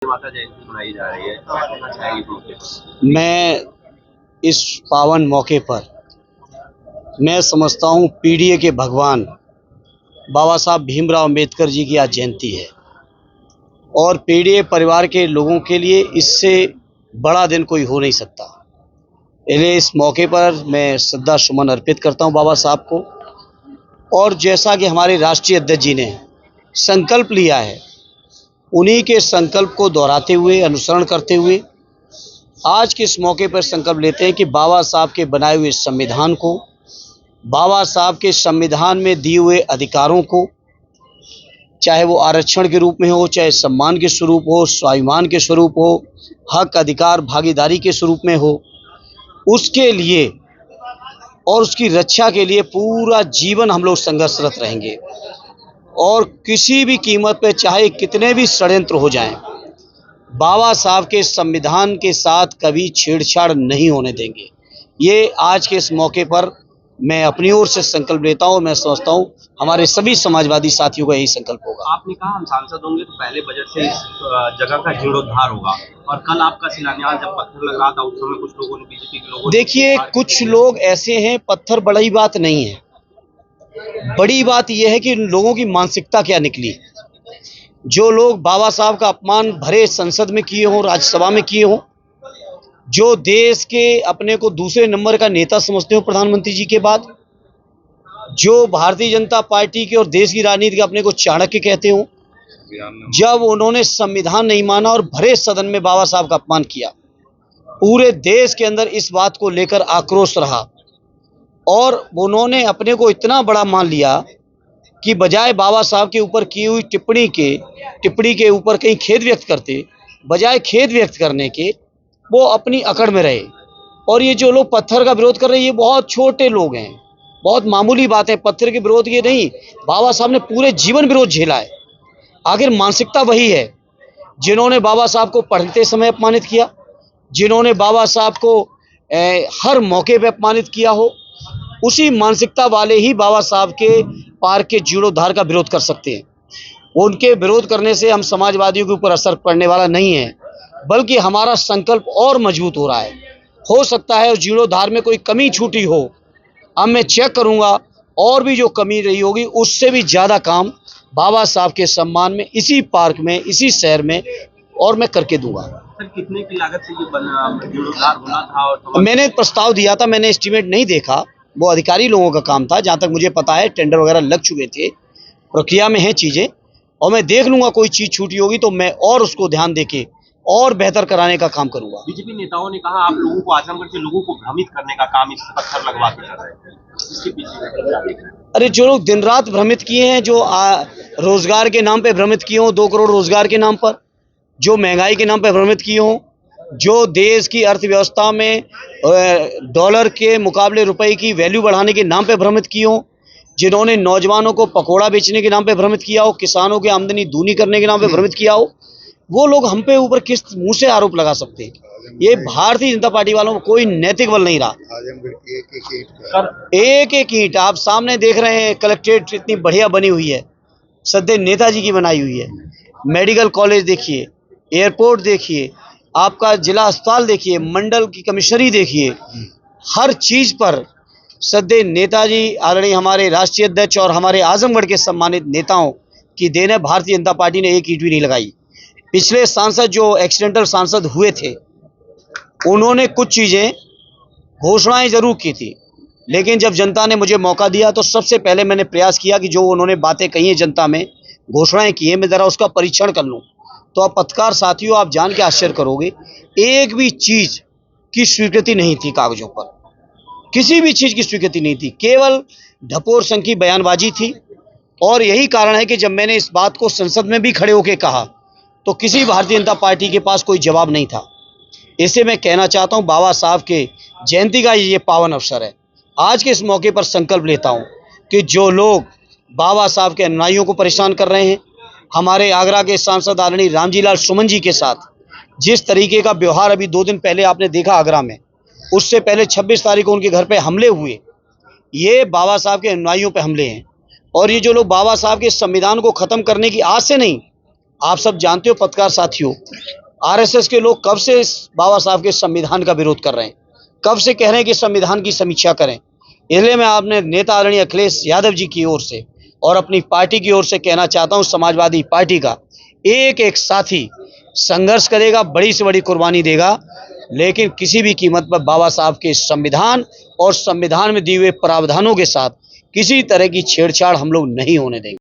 माता जयंती मनाई जा रही है, क्या कहना चाहेंगे इस मौके पर? मैं इस पावन मौके पर मैं समझता हूँ पीडीए के भगवान बाबा साहब भीमराव अम्बेडकर जी की आज जयंती है और पीडीए परिवार के लोगों के लिए इससे बड़ा दिन कोई हो नहीं सकता। इसलिए इस मौके पर मैं श्रद्धा सुमन अर्पित करता हूँ बाबा साहब को। और जैसा कि हमारे राष्ट्रीय अध्यक्ष जी ने संकल्प लिया है, उन्हीं के संकल्प को दोहराते हुए, अनुसरण करते हुए आज के इस मौके पर संकल्प लेते हैं कि बाबा साहब के बनाए हुए संविधान को, बाबा साहब के संविधान में दिए हुए अधिकारों को, चाहे वो आरक्षण के रूप में हो, चाहे सम्मान के स्वरूप हो, स्वाभिमान के स्वरूप हो, हक अधिकार भागीदारी के स्वरूप में हो, उसके लिए और उसकी रक्षा के लिए पूरा जीवन हम लोग संघर्षरत रहेंगे। और किसी भी कीमत पे, चाहे कितने भी षड्यंत्र हो जाएं, बाबा साहब के संविधान के साथ कभी छेड़छाड़ नहीं होने देंगे। ये आज के इस मौके पर मैं अपनी ओर से संकल्प लेता हूँ। मैं समझता हूँ हमारे सभी समाजवादी साथियों का यही संकल्प होगा। आपने कहा हम सांसद होंगे तो पहले बजट से इस जगह का जीर्णोद्धार होगा, और कल आपका शिलान्यास जब पत्थर लग रहा था उस समय कुछ लोगों ने, बीजेपी के लोगों ने, देखिए, कुछ लोग ऐसे हैं, पत्थर बड़ी बात नहीं है। बड़ी बात यह है कि लोगों की मानसिकता क्या निकली। जो लोग बाबा साहब का अपमान भरे संसद में किए हों, राज्यसभा में किए हों, जो देश के अपने को दूसरे नंबर का नेता समझते हो प्रधानमंत्री जी के बाद, जो भारतीय जनता पार्टी के और देश की राजनीति के अपने को चाणक्य कहते हो, जब उन्होंने संविधान नहीं माना और भरे सदन में बाबा साहब का अपमान किया, पूरे देश के अंदर इस बात को लेकर आक्रोश रहा और उन्होंने अपने को इतना बड़ा मान लिया कि बजाय बाबा साहब के ऊपर की हुई टिप्पणी के ऊपर कहीं खेद व्यक्त करते, बजाय खेद व्यक्त करने के वो अपनी अकड़ में रहे। और ये जो लोग पत्थर का विरोध कर रहे हैं, ये बहुत छोटे लोग हैं, बहुत मामूली बात है। पत्थर के विरोध ये नहीं, बाबा साहब ने पूरे जीवन विरोध झेला है। आखिर मानसिकता वही है, जिन्होंने बाबा साहब को पढ़ते समय अपमानित किया, जिन्होंने बाबा साहब को हर मौके पर अपमानित किया हो, उसी मानसिकता वाले ही बाबा साहब के पार्क के जीर्णोद्धार का विरोध कर सकते हैं। उनके विरोध करने से हम समाजवादियों के ऊपर असर पड़ने वाला नहीं है, बल्कि हमारा संकल्प और मजबूत हो रहा है। हो सकता है उस जीर्णोद्धार में कोई कमी छूटी हो, अब मैं चेक करूंगा, और भी जो कमी रही होगी उससे भी ज़्यादा काम बाबा साहब के सम्मान में, इसी पार्क में, इसी शहर में और मैं करके दूंगा। सर, कितने की लागत से ये जीर्णोद्धार होना था? और मैंने प्रस्ताव दिया था, मैंने एस्टीमेट नहीं देखा, वो अधिकारी लोगों का काम था। जहाँ तक मुझे पता है टेंडर वगैरह लग चुके थे, प्रक्रिया में हैं चीज़ें, और मैं देख लूँगा कोई चीज़ छूटी होगी तो मैं और उसको ध्यान देके और बेहतर कराने का काम करूँगा। बीजेपी नेताओं ने कहा आप लोगों को, आजमगढ़ के लोगों को भ्रमित करने का काम इस पत्थर लगवा के कर रहे हैं, इसके पीछे? अरे, जो लोग दिन रात भ्रमित किए हैं, जो रोजगार के नाम पे भ्रमित किए हों, 2 करोड़ रोजगार के नाम पर, जो महंगाई के नाम पे भ्रमित किए हों, जो देश की अर्थव्यवस्था में डॉलर के मुकाबले रुपए की वैल्यू बढ़ाने के नाम पे भ्रमित किए हों, जिन्होंने नौजवानों को पकौड़ा बेचने के नाम पे भ्रमित किया हो, किसानों की आमदनी दूनी करने के नाम पे भ्रमित किया हो, वो लोग हम पे ऊपर किस मुंह से आरोप लगा सकते हैं? ये भारतीय जनता पार्टी वालों में कोई नैतिक बल नहीं रहा। एक एक ईंट आप सामने देख रहे हैं। कलेक्ट्रेट इतनी बढ़िया बनी हुई है, सदैव नेताजी की बनाई हुई है। मेडिकल कॉलेज देखिए, एयरपोर्ट देखिए, आपका जिला अस्पताल देखिए, मंडल की कमिश्नरी देखिए, हर चीज पर सदैव नेताजी, आदरणीय हमारे राष्ट्रीय अध्यक्ष और हमारे आजमगढ़ के सम्मानित नेताओं की देन है। भारतीय जनता पार्टी ने एक ईंट भी नहीं लगाई। पिछले सांसद जो एक्सीडेंटल सांसद हुए थे, उन्होंने कुछ चीज़ें, घोषणाएं जरूर की थी, लेकिन जब जनता ने मुझे मौका दिया तो सबसे पहले मैंने प्रयास किया कि जो उन्होंने बातें कही हैं, जनता में घोषणाएं की हैं, मैं ज़रा उसका परीक्षण कर लूँ। तो आप पत्रकार साथियों, आप जान के आश्चर्य करोगे, एक भी चीज़ की स्वीकृति नहीं थी कागजों पर, किसी भी चीज़ की स्वीकृति नहीं थी, केवल ढपोर संघ की बयानबाजी थी। और यही कारण है कि जब मैंने इस बात को संसद में भी खड़े होकर कहा तो किसी भारतीय जनता पार्टी के पास कोई जवाब नहीं था। इससे मैं कहना चाहता हूं, बाबा साहब के जयंती का ये पावन अवसर है। आज के इस मौके पर संकल्प लेता हूं कि जो लोग बाबा साहब के अनुयायियों को परेशान कर रहे हैं, हमारे आगरा के सांसद आदरणीय रामजी लाल सुमन जी के साथ जिस तरीके का व्यवहार अभी 2 दिन पहले आपने देखा आगरा में, उससे पहले 26 तारीख को उनके घर पे हमले हुए, ये बाबा साहब के अनुयायियों पे हमले हैं। और ये जो लोग बाबा साहब के संविधान को ख़त्म करने की आस से नहीं, आप सब जानते हो पत्रकार साथियों, आरएसएस के लोग कब से इस बाबा साहब के संविधान का विरोध कर रहे हैं, कब से कह रहे हैं कि संविधान की समीक्षा करें। इसलिए मैं आपने नेता आदरणीय अखिलेश यादव जी की ओर से और अपनी पार्टी की ओर से कहना चाहता हूं, समाजवादी पार्टी का एक एक साथी संघर्ष करेगा, बड़ी से बड़ी कुर्बानी देगा, लेकिन किसी भी कीमत पर बाबा साहब के संविधान और संविधान में दिए हुए प्रावधानों के साथ किसी तरह की छेड़छाड़ हम लोग नहीं होने देंगे।